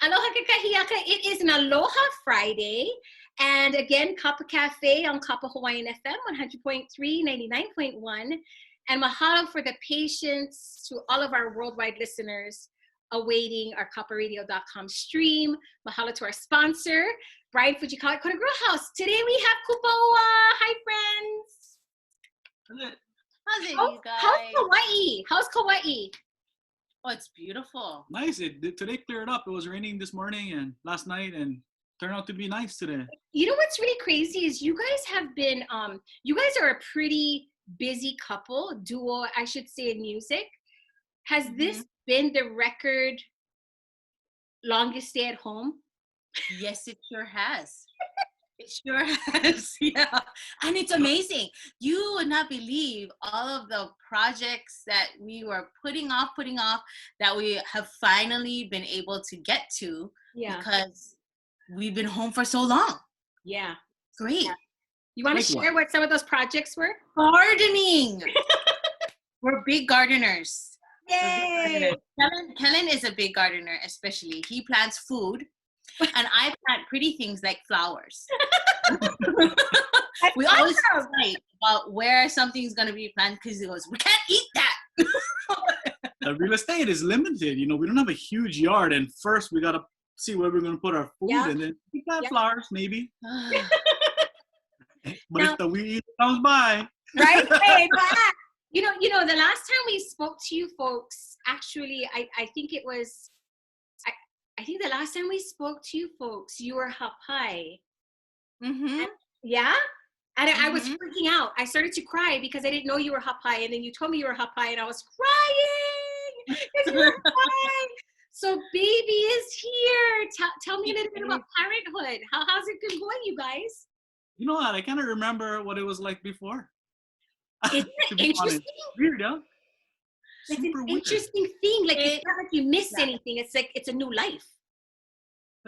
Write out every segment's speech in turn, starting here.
Aloha kakahiaka. It is an Aloha Friday. And again, Kapa Cafe on Kapa Hawaiian FM, 100.3, 99.1. And mahalo for the patience to all of our worldwide listeners awaiting our kaparadio.com stream. Mahalo to our sponsor, Brian Fujikawa at Kona Grill House. Today we have Kupaoa. Hi, friends. How's it, you guys? How's Kauai? Oh, it's beautiful. Nice. Today cleared up. It was raining this morning and last night, and turned out to be nice today. You know what's really crazy is you guys have been, you guys are a pretty busy couple, duo, I should say, in music. Has this been the record longest stay at home? Yes, it sure has. It sure has. Yeah. And it's amazing. You would not believe all of the projects that we were putting off, that we have finally been able to get to because we've been home for so long. Yeah. Great. Yeah. You want to share what some of those projects were? Gardening. We're big gardeners. Yay! Kellen is a big gardener, especially. He plants food, and I plant pretty things like flowers. We always fight about where something's going to be planted because he goes, we can't eat that. The real estate is limited. You know, we don't have a huge yard, and first we got to see where we're going to put our food, and then we plant flowers, maybe. But if the weed comes by. Right? Hey, you know, the last time we spoke to you folks, actually, I think it was, I think the last time we spoke to you folks, you were hapai. Mm-hmm. Yeah? And I was freaking out. I started to cry because I didn't know you were hapai. And then you told me you were hapai, and I was crying. Because you were hapai. So baby is here. Tell me a little bit about parenthood. How's it been going, you guys? You know what? I kind of remember what it was like before. Isn't it interesting? Weird, huh? It's an interesting thing. Like, it's not like you miss anything. It's like it's a new life.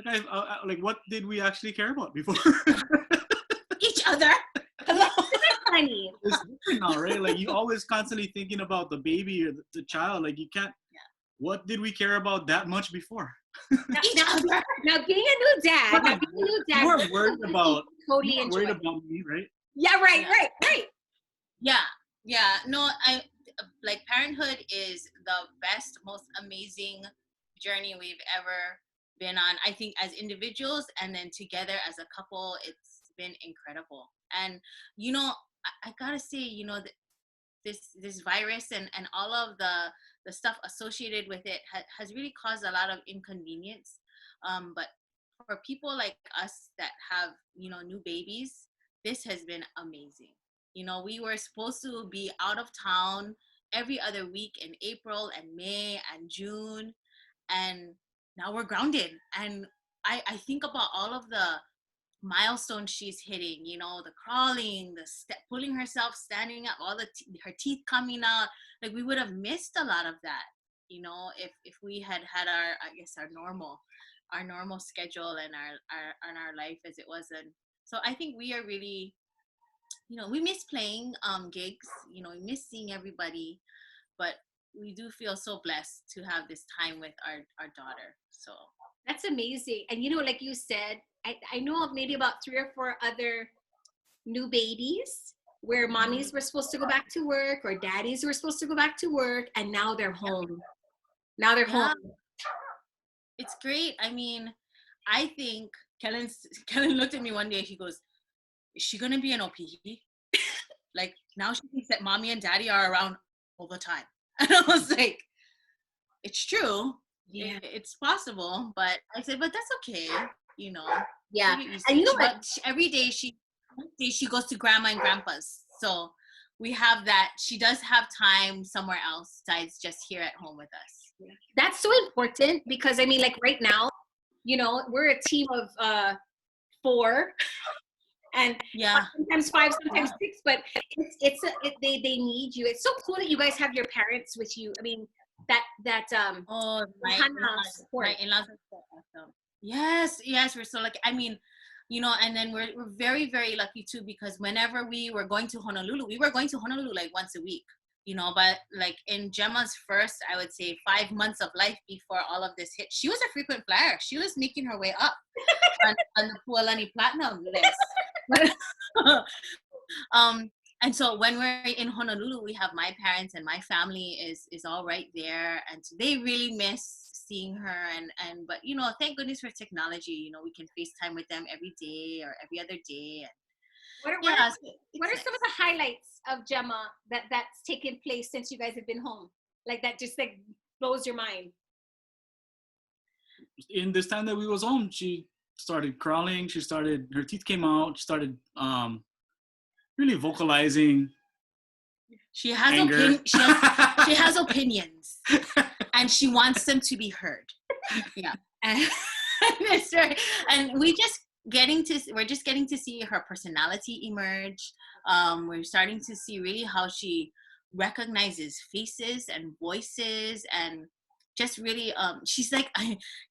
Like, like, what did we actually care about before? Each other. Honey. It's different now, right? Like, you always constantly thinking about the baby or the child. Like, you can't. Yeah. What did we care about that much before? Now being a new dad. You weren't worried about. Worried about me, right? Yeah. Right. Yeah. No, I like parenthood is the best, most amazing journey we've ever been on. I think as individuals and then together as a couple, it's been incredible. And you know, I gotta say, you know, this virus and all of the stuff associated with it has really caused a lot of inconvenience. But for people like us that have, you know, new babies, this has been amazing. You know, we were supposed to be out of town every other week in April and May and June, and now we're grounded. And I think about all of the milestones she's hitting, you know, the crawling, the pulling herself, standing up, all her teeth coming out. Like, we would have missed a lot of that, you know, if we had our normal schedule and our life as it was. And so I think we are really, you know, we miss playing gigs, you know, we miss seeing everybody, but we do feel so blessed to have this time with our daughter. So that's amazing. And you know, like you said, I know of maybe about 3 or 4 other new babies where mommies were supposed to go back to work or daddies were supposed to go back to work, and now they're home. Now they're home. It's great. I mean, I think Kellen looked at me one day. He goes, "Is she gonna be an OPE?" Like, now she thinks that mommy and daddy are around all the time. And I was like, "It's true. Yeah, it's possible." But I said, "But that's okay, you know." Yeah, and you know what? Every day she goes to grandma and grandpa's, so we have that. She does have time somewhere else besides just here at home with us. That's so important because I mean, like right now, you know, we're a team of 4, and sometimes 5, sometimes 6. But they need you. It's so cool that you guys have your parents with you. I mean, that my in-laws are so awesome. Yes, we're so lucky. I mean, you know, and then we're very, very lucky too, because whenever we were going to Honolulu like once a week. you know, but like in Gemma's first, I would say 5 months of life before all of this hit, she was a frequent flyer. She was making her way up on the Pualani Platinum list. And so when we're in Honolulu, we have my parents and my family is all right there, and so they really miss seeing her. And but you know, thank goodness for technology. You know, we can FaceTime with them every day or every other day. And what are some of the highlights of Gemma that's taken place since you guys have been home? Like that just like blows your mind. In this time that we was home, she started crawling. Her teeth came out. She started really vocalizing. She has she has opinions, and she wants them to be heard. Yeah, and that's right. And we're just getting to see her personality emerge. We're starting to see really how she recognizes faces and voices, and just really she's like,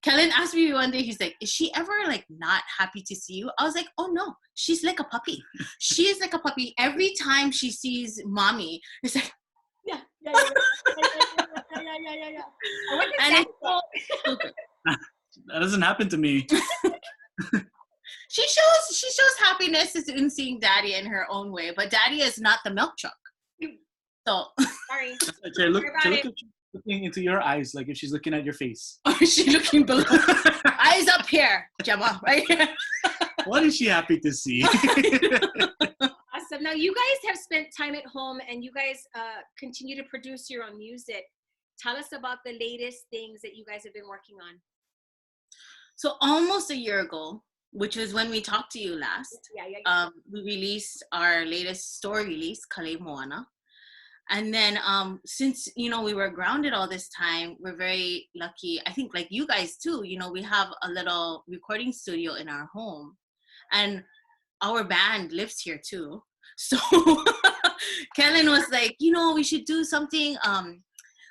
Kellen asked me one day, he's like, is she ever like not happy to see you? I was like, oh no, she's like a puppy. She is like a puppy. Every time she sees mommy, it's like yeah. And that doesn't happen to me. She shows happiness in seeing daddy in her own way, but daddy is not the milk truck. So sorry. Looking into your eyes, like if she's looking at your face. Or is she looking below? Eyes up here, Gemma, right here. What is she happy to see? Awesome. Now you guys have spent time at home, and you guys continue to produce your own music. Tell us about the latest things that you guys have been working on. So almost a year ago, which was when we talked to you last, we released our latest story release, Kale Moana. And then since, you know, we were grounded all this time, we're very lucky. I think like you guys too, you know, we have a little recording studio in our home, and our band lives here too. So Kellen was like, you know, we should do something.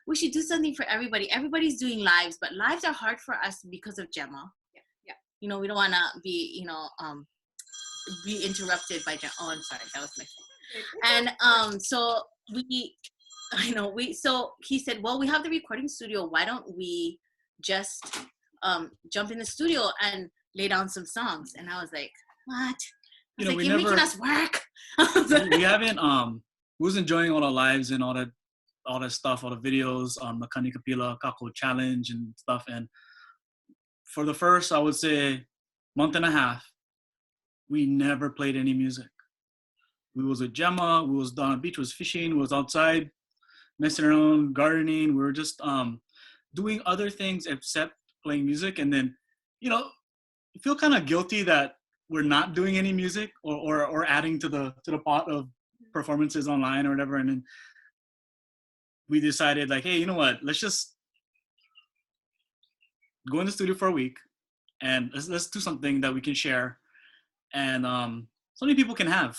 We should do something for everybody. Everybody's doing lives, but lives are hard for us because of Gemma. Yeah. You know, we don't want to be, you know, be interrupted by Gemma. Oh, I'm sorry. That was my phone. And so so he said, well, we have the recording studio. Why don't we just jump in the studio and lay down some songs? And I was like, what? I was like, you're making us work. We haven't, we was enjoying all our lives and all that stuff, all the videos, the Kanikapila Kako challenge and stuff. And for the first, I would say, month and a half, we never played any music. We was with Gemma, we was down on the beach, was fishing, we was outside, messing around, gardening. We were just doing other things except playing music. And then, you know, you feel kind of guilty that we're not doing any music or adding to the pot of performances online or whatever. And then we decided like, hey, you know what? Let's just go in the studio for a week and let's do something that we can share and so many people can have.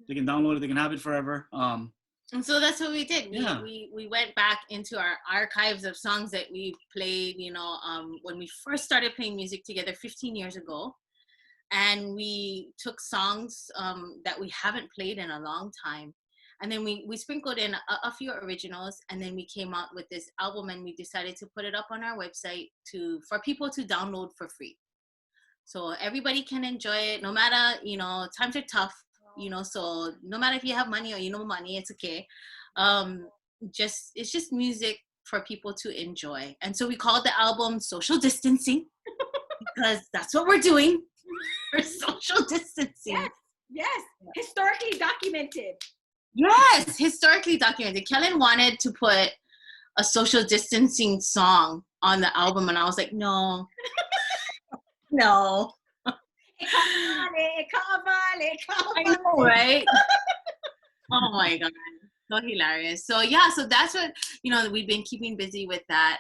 They can download it. They can have it forever. And so that's what we did. Yeah. We went back into our archives of songs that we played, you know, when we first started playing music together 15 years ago. And we took songs that we haven't played in a long time. And then we sprinkled in a few originals. And then we came out with this album, and we decided to put it up on our website for people to download for free. So everybody can enjoy it, no matter, you know, times are tough. You know, so no matter if you have money or you know money, it's okay. It's just music for people to enjoy. And so we called the album Social Distancing because that's what we're doing. We're social distancing. Yes. Historically documented. Yes, historically documented. Kellen wanted to put a social distancing song on the album, and I was like, no. No. I know, right? Oh my god, so hilarious. So yeah, so that's what, you know, we've been keeping busy with that.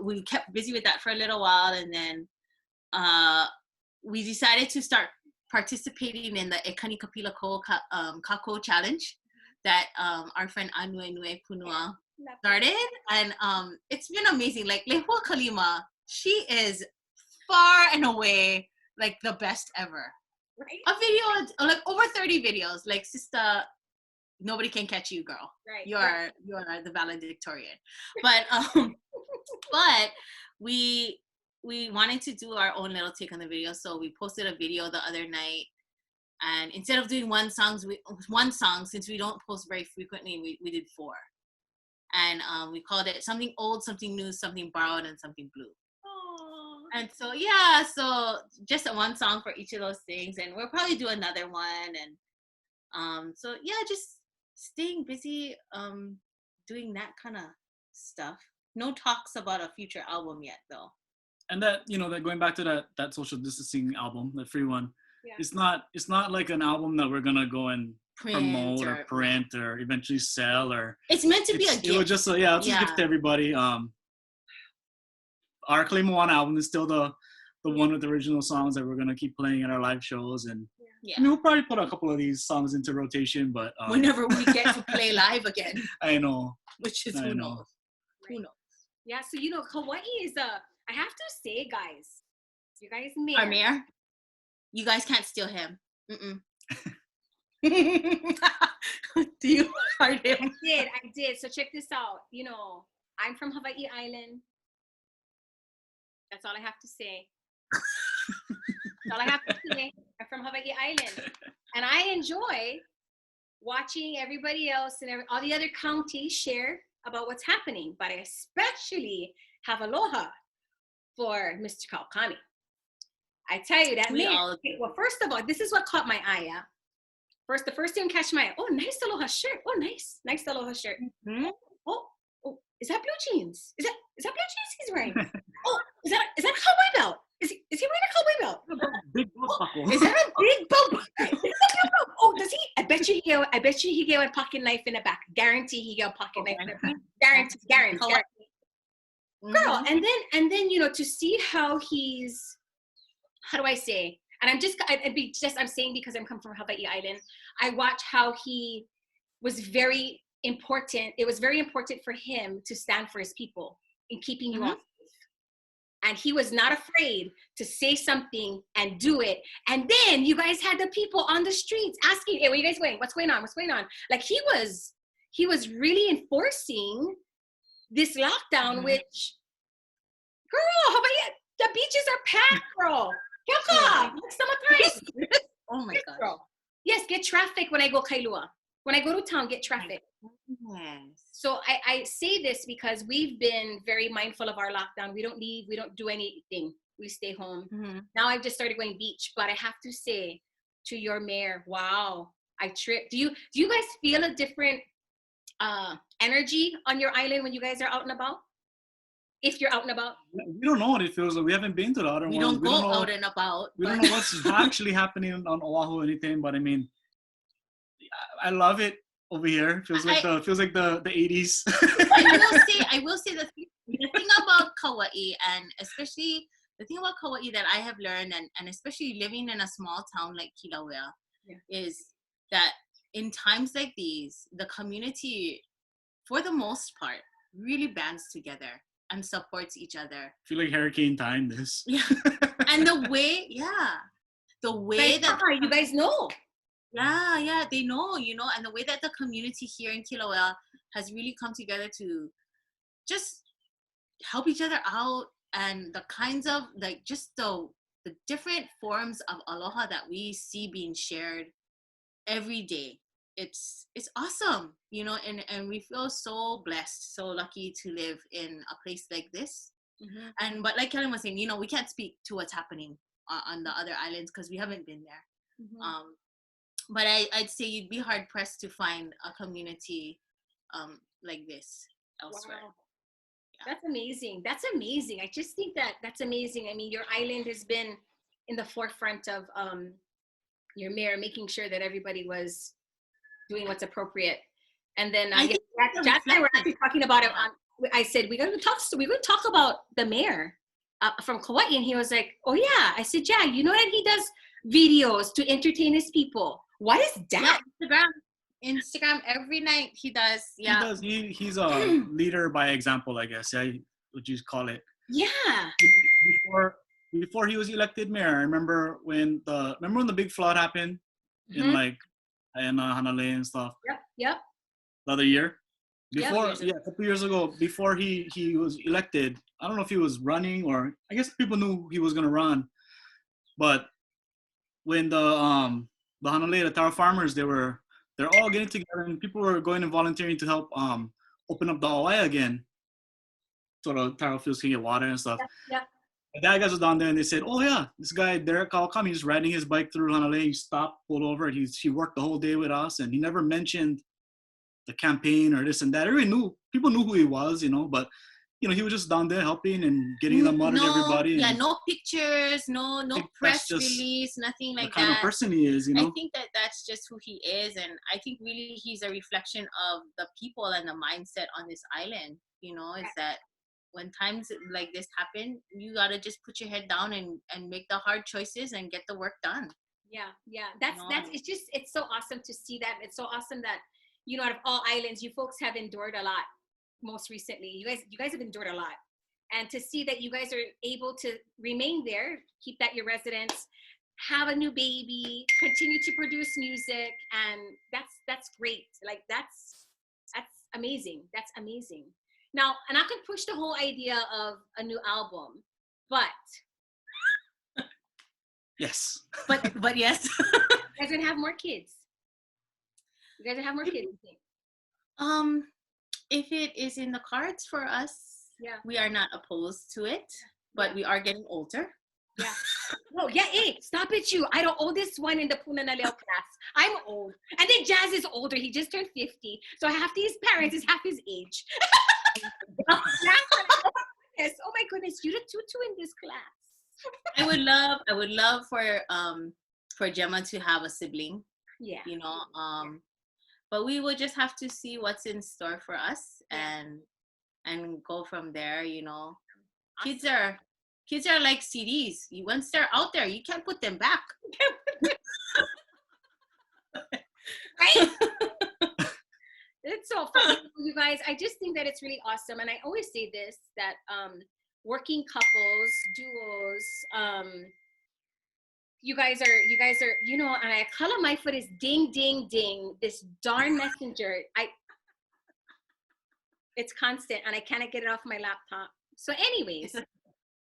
We kept busy with that for a little while, and then we decided to start participating in the Ekanikapila Kako challenge that our friend Anue Punua started, and it's been amazing. Like Lehua Kalima, she is far and away like the best ever. Right? A video, like over 30 videos. Like Sister nobody can catch you, girl. Right. You are the valedictorian. But but we wanted to do our own little take on the video, so we posted a video the other night. And instead of doing one song, since we don't post very frequently, we did 4. And we called it something old, something new, something borrowed, and something blue. Aww. And so so just one song for each of those things, and we'll probably do another one. And so just staying busy, doing that kind of stuff. No talks about a future album yet, though. And that, that going back to that social distancing album, the free one, it's not like an album that we're gonna go and promote or print or eventually sell, or it's meant to be a gift. It was just a gift to everybody. Our Kali Moana album is still the one with the original songs that we're gonna keep playing at our live shows, and we'll probably put a couple of these songs into rotation, but whenever we get to play live again. I know. Which is who knows. Who knows? Yeah, so Kauai is I have to say, guys, you guys mayor. Our mayor? You guys can't steal him. Mm-mm. Do you heart him? I did. So check this out. I'm from Hawaii Island. That's all I have to say. That's all I have to say. I'm from Hawaii Island. And I enjoy watching everybody else and all the other counties share about what's happening. But I especially have aloha for Mr. Kaukani. I tell you that well, first of all, this is what caught my eye. The first thing catch my eye. Oh, nice aloha shirt. Oh, nice aloha shirt. Mm-hmm. Oh, is that blue jeans? Is that blue jeans he's wearing? Oh, is that a cowboy belt? Is he wearing a cowboy belt? Big belt buckle. Is that a big belt? Oh, does he? I bet you he get a pocket knife in the back. Guarantee he get a pocket knife in the back. Guarantee. Girl, and then to see how he's, how do I say? And I'm saying because I'm come from Hawaii Island. I watch how he was very important. It was very important for him to stand for his people in keeping you all safe. And he was not afraid to say something and do it. And then you guys had the people on the streets asking, hey, where are you guys going? What's going on? Like he was really enforcing this lockdown, which, girl, Hawaii, the beaches are packed, girl. Oh my God. Yes, get traffic when I go Kailua. When I go to town, get traffic. Yes. So I say this because we've been very mindful of our lockdown. We don't leave. We don't do anything. We stay home. Mm-hmm. Now I've just started going beach, but I have to say to your mayor, wow, I tripped. Do you guys feel a different energy on your island when you guys are out and about? If you're out and about? We don't know what it feels like. We haven't been to the other ones. We don't go out and about. We don't know what's actually happening on Oahu or anything, but I mean, I love it over here. Feels like the 80s. I will say the thing about Kauai, and especially the thing about Kauai that I have learned, and especially living in a small town like Kilauea, is that in times like these, the community, for the most part, really bands together and supports each other. I feel like hurricane time this. Yeah. And the way that you guys know. Yeah, they know, and the way that the community here in Kilauea has really come together to just help each other out, and the kinds of just the different forms of aloha that we see being shared every day. It's awesome, and we feel so blessed, so lucky to live in a place like this. Mm-hmm. But like Kellen was saying, we can't speak to what's happening on the other islands because we haven't been there. Mm-hmm. But I'd say you'd be hard pressed to find a community like this elsewhere. Wow. Yeah. That's amazing. I just think that's amazing. I mean, your island has been in the forefront of your mayor making sure that everybody was doing what's appropriate. And then Jack and I were actually talking about it. I said we're going to talk about the mayor from Kauai, and he was like, "Oh yeah." I said, "Jack, you know that he does videos to entertain his people. What is that?" Instagram every night he does. Yeah, he does. He's a leader by example, I guess. Yeah, would you call it? Yeah. Before he was elected mayor, I remember when the big flood happened in and Hanalei and stuff. Yep. The other year. Before, Yep. a couple years ago, before he was elected, I don't know if he was running or I guess people knew he was gonna run, but when the Hanalei, the Taro farmers, they're all getting together and people were going and volunteering to help open up the Hawaii again, so the Taro fields can get water and stuff. Yep. The guys were down there and they said, "Oh yeah, this guy Derek Kawakami, he's riding his bike through Hanalei. He stopped, pulled over. He worked the whole day with us, and he never mentioned the campaign or this and that. People knew who he was, but he was just down there helping and getting the mud to everybody. Yeah, no pictures, no press release, nothing like that. The kind of person he is, I think that's just who he is, and I think really he's a reflection of the people and the mindset on this island. Is that when times like this happen, you gotta just put your head down and make the hard choices and get the work done. Yeah. That's it's so awesome to see that. It's so awesome that out of all islands, you folks have endured a lot. Most recently, you guys have endured a lot, and to see that you guys are able to remain there, keep that your residence, have a new baby, continue to produce music, and that's great. Like that's amazing. That's amazing. Now, and I can push the whole idea of a new album, but yes, but yes, you guys would have more kids. You guys would have more kids. If it is in the cards for us, we are not opposed to it, but we are getting older. Yeah. Oh, yeah, hey, stop it, you. I don't owe this one in the Punanaleo class. I'm old. And then Jazz is older. He just turned 50. So half his parents is half his age. Oh my goodness, you're the tutu in this class. I would love for Gemma to have a sibling. Yeah. But we will just have to see what's in store for us and go from there. Kids are like CDs. Once they're out there, you can't put them back. Right? It's so funny, you guys. I just think that it's really awesome, and I always say this, that working couples, duos, you guys are, and I call on my foot is ding, ding, ding. This darn messenger, it's constant, and I cannot get it off my laptop. So anyways,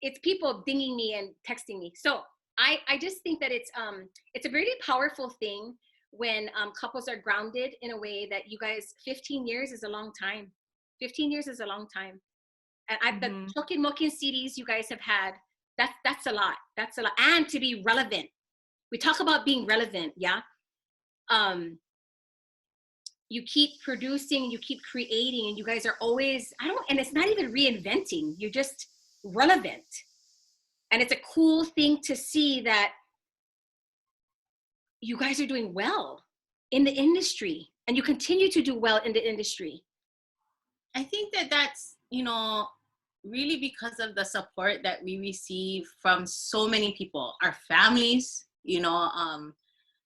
it's people dinging me and texting me. So I just think that it's a really powerful thing when couples are grounded in a way that you guys, 15 years is a long time. 15 years is a long time. And the Chokin Mokin CDs you guys have had, that's a lot. That's a lot. And to be relevant. We talk about being relevant, yeah? You keep producing, you keep creating, and you guys are always, and it's not even reinventing. You're just relevant. And it's a cool thing to see that you guys are doing well in the industry, and you continue to do well in the industry. I think that's, really because of the support that we receive from so many people, our families,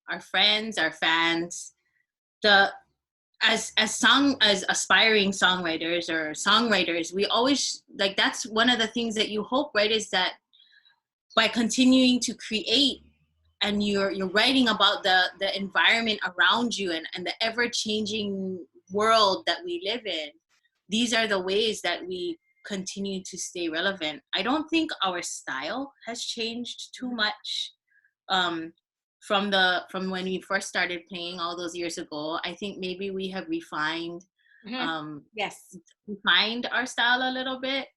our friends, our fans, as aspiring songwriters or songwriters, we always, like, that's one of the things that you hope, right, is that by continuing to create and you're writing about the environment around you and the ever-changing world that we live in, these are the ways that we continue to stay relevant. I don't think our style has changed too much from when we first started playing all those years ago. I think maybe we have refined refined our style a little bit,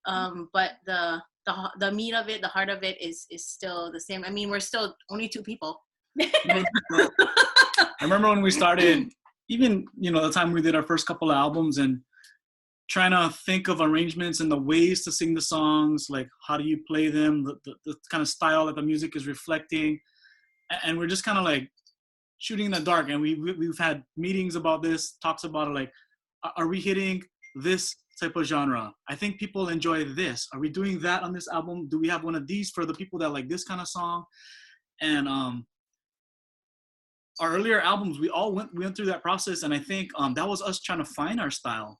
but the meat of it, the heart of it is still the same. I mean, we're still only two people. I remember when we started, even the time we did our first couple of albums, and trying to think of arrangements and the ways to sing the songs, like how do you play them, the kind of style that the music is reflecting, and we're just kind of like shooting in the dark. And we've had meetings about this, talks about it, like, are we hitting this type of genre? I think people enjoy this. Are we doing that on this album? Do we have one of these for the people that like this kind of song? And our earlier albums, we went through that process, and I think that was us trying to find our style.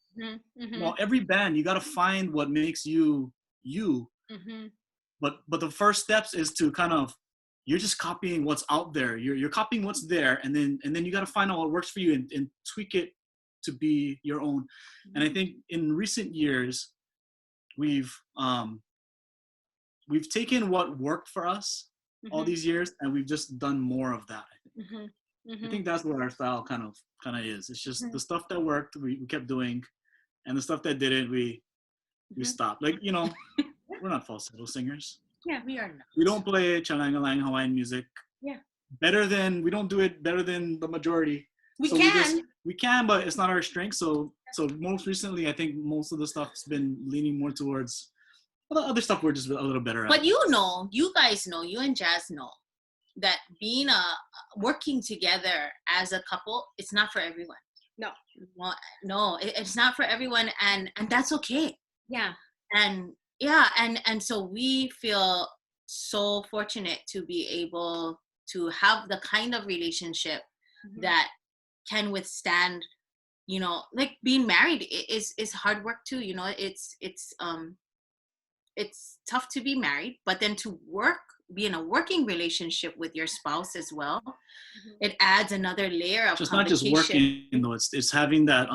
Well, every band, you got to find what makes you. But the first steps is to kind of you're just copying what's out there. You're copying what's there, and then you got to find out what works for you and tweak it to be your own. And I think in recent years, we've taken what worked for us all these years, and we've just done more of that. I think that's what our style kind of is. It's just the stuff that worked, we kept doing, and the stuff that didn't, we stopped. Like, you know, we're not falsetto singers. Yeah, we are not. We don't play chalangalang Hawaiian music. Yeah. We don't do it better than the majority. We can. We can, but it's not our strength. So most recently, I think most of the stuff's been leaning more towards, well, the other stuff we're just a little better at. But you guys know, you and Jazz know that being working together as a couple, it's not for everyone. No. Well, no, it's not for everyone, and that's okay. Yeah. And so we feel so fortunate to be able to have the kind of relationship that can withstand, you know, like being married is hard work too. You know, it's tough to be married, but then to be in a working relationship with your spouse as well, it adds another layer of just not just working though. It's having that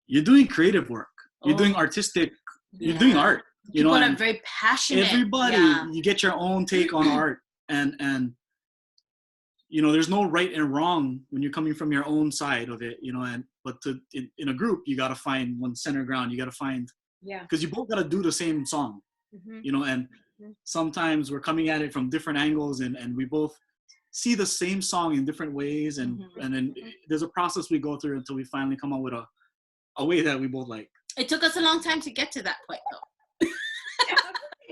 you're doing creative work, you're doing artistic, you're doing art. You know, I'm very passionate. Everybody, you get your own take on art, and you know, there's no right and wrong when you're coming from your own side of it. You know, but in a group, you got to find one center ground. You got to find because you both got to do the same song. You know, and sometimes we're coming at it from different angles, and we both see the same song in different ways, and then there's a process we go through until we finally come up with a way that we both like. It took us a long time to get to that point, though.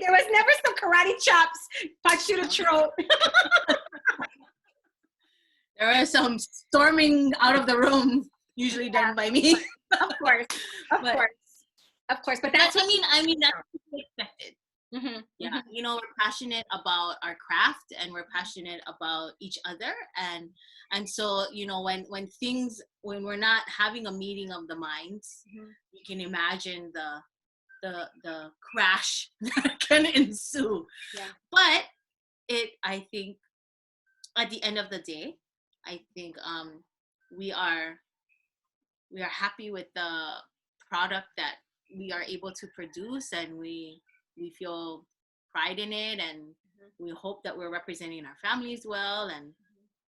There was never some karate chops, punch you to throat. There was some storming out of the room, usually done by me. Of course. But that's I mean that's expected. Yeah, you know, we're passionate about our craft, and we're passionate about each other, and so, you know, when we're not having a meeting of the minds, you can imagine the crash that can ensue. Yeah. But I think at the end of the day, I think we are happy with the product that we are able to produce, and we feel pride in it, and we hope that we're representing our families well, and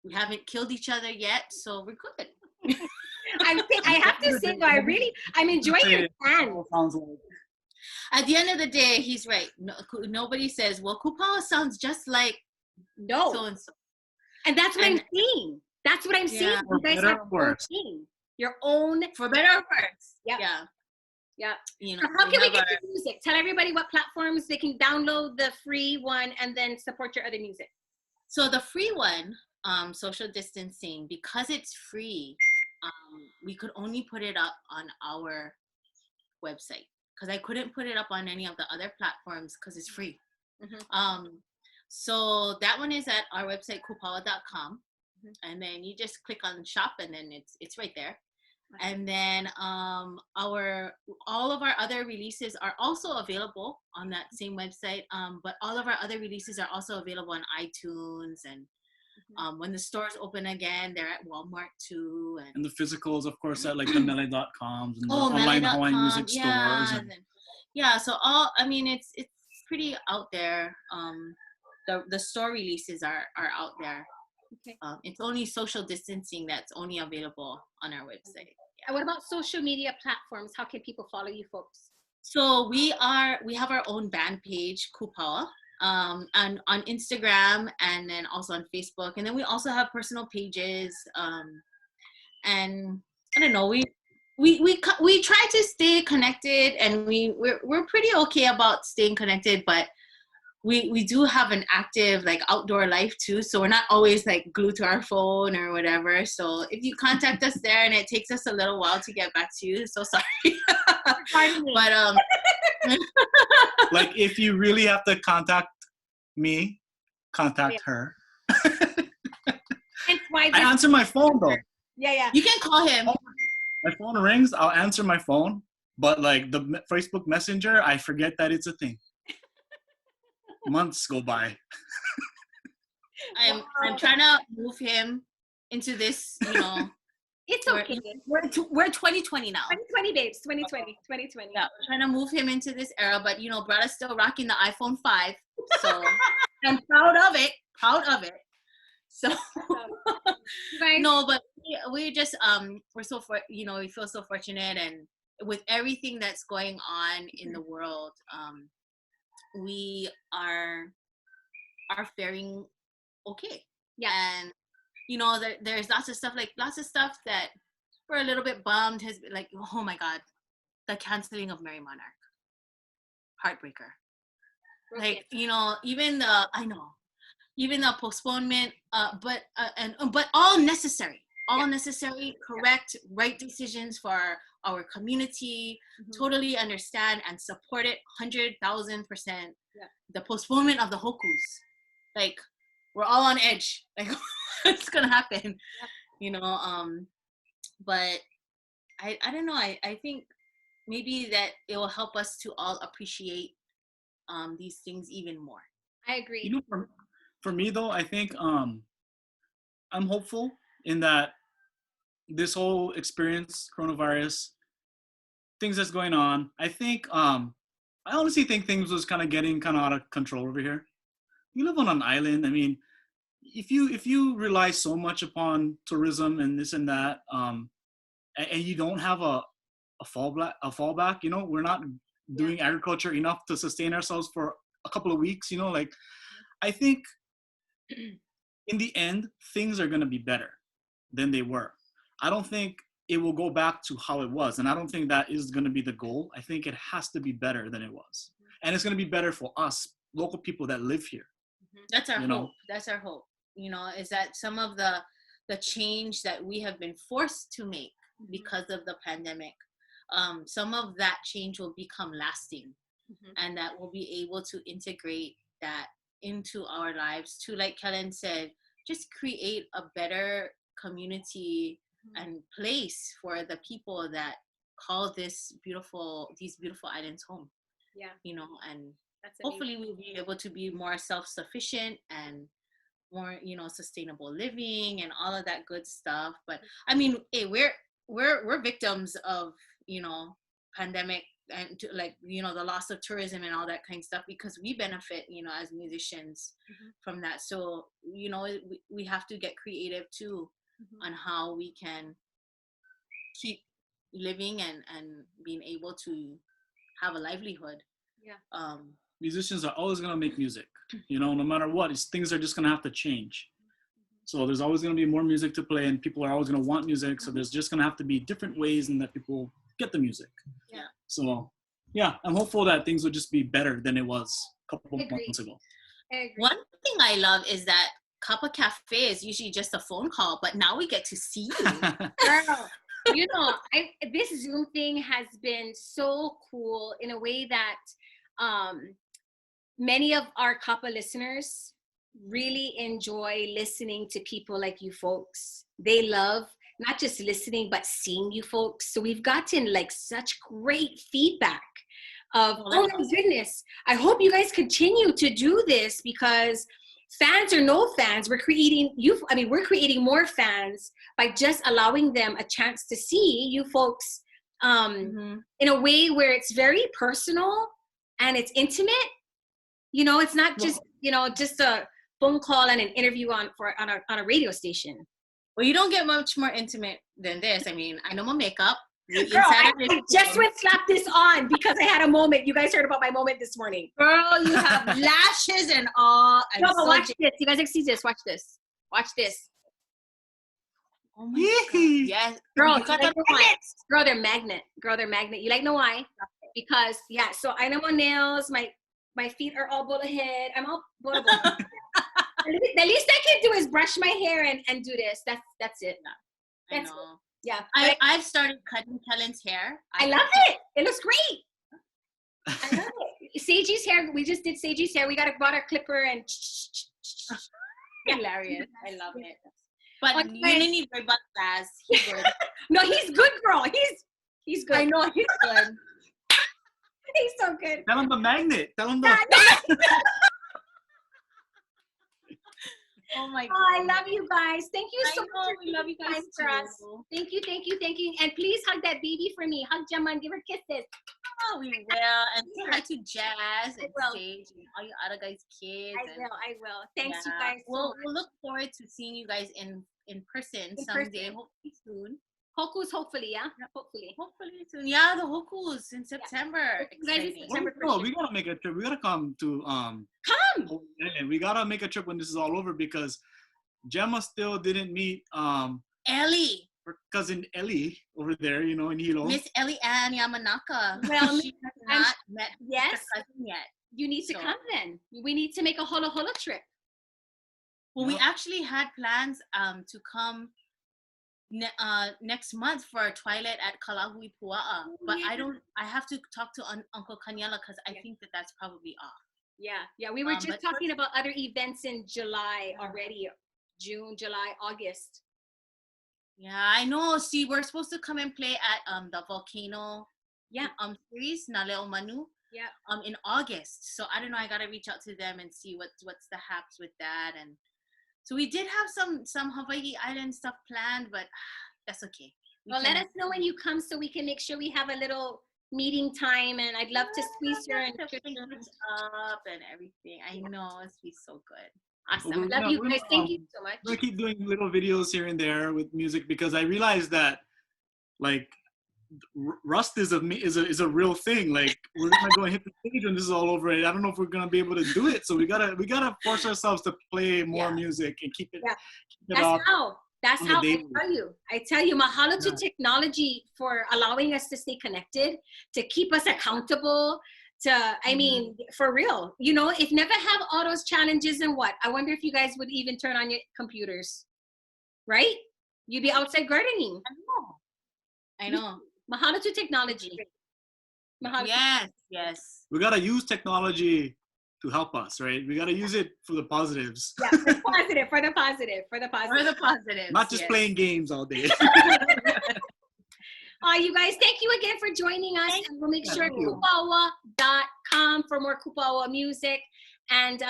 we haven't killed each other yet, so we're good. I have to say though, I'm enjoying your plan. At the end of the day, he's right. Nobody says, well, Kupaoa sounds just like so-and-so. And that's what I'm seeing. That's what I'm seeing. You guys have your own. For better or worse. Yeah. You know, so how can we get your music? Tell everybody what platforms they can download the free one and then support your other music. So the free one, social distancing, because it's free, we could only put it up on our website, because I couldn't put it up on any of the other platforms because it's free. So that one is at our website, kupaoa.com, and then you just click on shop, and then it's right there. And then all of our other releases are also available on that same website, but all of our other releases are also available on iTunes, and when the stores open again, they're at Walmart too, and the physicals, of course, at like the mele.coms and the online Hawaiian music stores. So it's pretty out there. The store releases are out there. Okay. It's only social distancing that's only available on our website. And what about social media platforms? How can people follow you folks? So we have our own band page, Kupaoa, and on Instagram, and then also on Facebook, and then we also have personal pages. And I don't know, we try to stay connected, and we're pretty okay about staying connected, but we do have an active like outdoor life too, so we're not always like glued to our phone or whatever. So if you contact us there and it takes us a little while to get back to you, so sorry. But like if you really have to contact me, contact her. I answer my phone though. Yeah. You can call him. My phone rings, I'll answer my phone, but like the Facebook Messenger, I forget that it's a thing. Months go by. I'm trying to move him into this, It's okay. We're 2020 now. 2020, babes. 2020. Yeah, we're trying to move him into this era, but Brada's still rocking the iPhone 5, so I'm proud of it. So no, but we just we're so we feel so fortunate, and with everything that's going on in the world, we are faring okay. Yeah. And there's lots of stuff that we're a little bit bummed, has been like, oh my God, the canceling of Merry Monarch, heartbreaker. Okay. Like, even the postponement, but all necessary, correct, right decisions for our community. Totally understand and support it 100,000%. The postponement of the hokus, like, we're all on edge, like, it's gonna happen. But I don't know, I think maybe that it will help us to all appreciate these things even more. I agree. For me though, I think I'm hopeful in that this whole experience, coronavirus, things that's going on, I think I honestly think things was kind of getting out of control over here. You live on an island. I mean, if you rely so much upon tourism and this and that, and you don't have a fallback, we're not doing agriculture enough to sustain ourselves for a couple of weeks, like, I think in the end things are going to be better than they were. I don't think it will go back to how it was, and I don't think that is going to be the goal. I think it has to be better than it was, and it's going to be better for us local people that live here. That's our hope. That's our hope. Is that some of the change that we have been forced to make because of the pandemic, some of that change will become lasting, and that we'll be able to integrate that into our lives to, like Kellen said, just create a better community and place for the people that call these beautiful islands home. And that's hopefully we'll be able to be more self-sufficient and more sustainable living and all of that good stuff. But I mean, hey, we're victims of pandemic and the loss of tourism and all that kind of stuff, because we benefit as musicians from that. So we have to get creative too on how we can keep living and being able to have a livelihood. Musicians are always going to make music, no matter what. Things are just going to have to change. So there's always going to be more music to play, and people are always going to want music. So there's just going to have to be different ways in that people get the music. So I'm hopeful that things will just be better than it was a couple months ago. One thing I love is that Kapa Cafe is usually just a phone call, but now we get to see you. Girl, this Zoom thing has been so cool in a way that many of our Kapa listeners really enjoy listening to people like you folks. They love not just listening, but seeing you folks. So we've gotten such great feedback of, oh my goodness, I hope you guys continue to do this, because fans or no fans, we're creating more fans by just allowing them a chance to see you folks in a way where it's very personal and it's intimate. It's not just, just a phone call and an interview on a radio station. Well, you don't get much more intimate than this. I mean, I know my makeup. Girl, I just went slap this on because I had a moment. You guys heard about my moment this morning. Girl, you have lashes and all. No, but watch this. You guys can see this. Watch this. Watch this. Oh my God. Yes. Girl, Girl, they're magnet. You know why? Because, so I know my nails. My feet are all bolohead. I'm all bolohead. The least I can do is brush my hair and do this. That's it. I know. Yeah. I've started cutting Kellen's hair. I love it. It looks great. I love it. Seiji's hair. We just did Seiji's hair. We bought our clipper and hilarious. I love it. But you didn't need very much class. He's good. No, he's good, girl. He's good. I know he's good. He's so good. Tell him the magnet. Tell him the. Oh my Oh, I goodness. love you guys. Thank you so I much know, for we love you making guys time for us. too. Thank you, thank you, thank you. And please hug that baby for me. Hug Gemma and give her kisses. Oh, we will. And say hi to Jazz and will. Sage and all your other guys' kids. I will. Thanks, you Yeah. guys. So We'll look forward to seeing you guys in person In someday, person. hopefully soon. Hoku's hopefully, yeah? Hopefully. Hopefully soon. Yeah, the Hokus in September. You guys in Exciting. September for No, sure. we gotta make a trip. We gotta come to Come! and we gotta make a trip when this is all over because Gemma still didn't meet Ellie. her cousin Ellie over there, you know, in Hilo. Miss Ellie Ann Yamanaka. Well, she has not met yes. her cousin yet. You need to So- come then. We need to make a holo holo trip. Well, we actually had plans to come next month for a twilight at Kalahui Pua'a, but yeah. I have to talk to Uncle Kanyala because I think that's probably off. Yeah. We were just but talking about other events in July already. June, July, August. Yeah, I know. See, we're supposed to come and play at the volcano series Naleo Manu. Yeah. In August. So I don't know. I gotta reach out to them and see what's the haps with that. And so we did have some Hawaii Island stuff planned, but that's okay. Well, let us know when you come so we can make sure we have a little meeting time, and I'd love to squeeze her and catch up and everything. I know it's be so good. Awesome. Love you guys. Thank you so much. I'm gonna keep doing little videos here and there with music because I realized that like rust is a real thing. Like we're gonna go and hit the stage when this is all over. And I don't know if we're gonna be able to do it. So we gotta force ourselves to play more music and keep it. Yeah. Keep it up. That's how I tell you, mahalo to Yeah. technology for allowing us to stay connected, to keep us accountable, I mean, for real, you know, if never have all those challenges and what, I wonder if you guys would even turn on your computers, right? You'd be outside gardening. I know. Mahalo to technology. Mahalo. Yes. We gotta use technology to help us, right? We gotta use it for the positives. Yeah, for the positive. Not just playing games all day. You guys, thank you again for joining us. And we'll make sure kupaoa.com for more Kupaoa music and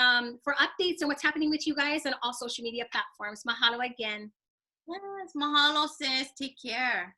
for updates on what's happening with you guys on all social media platforms. Mahalo again. Yes, mahalo sis. Take care.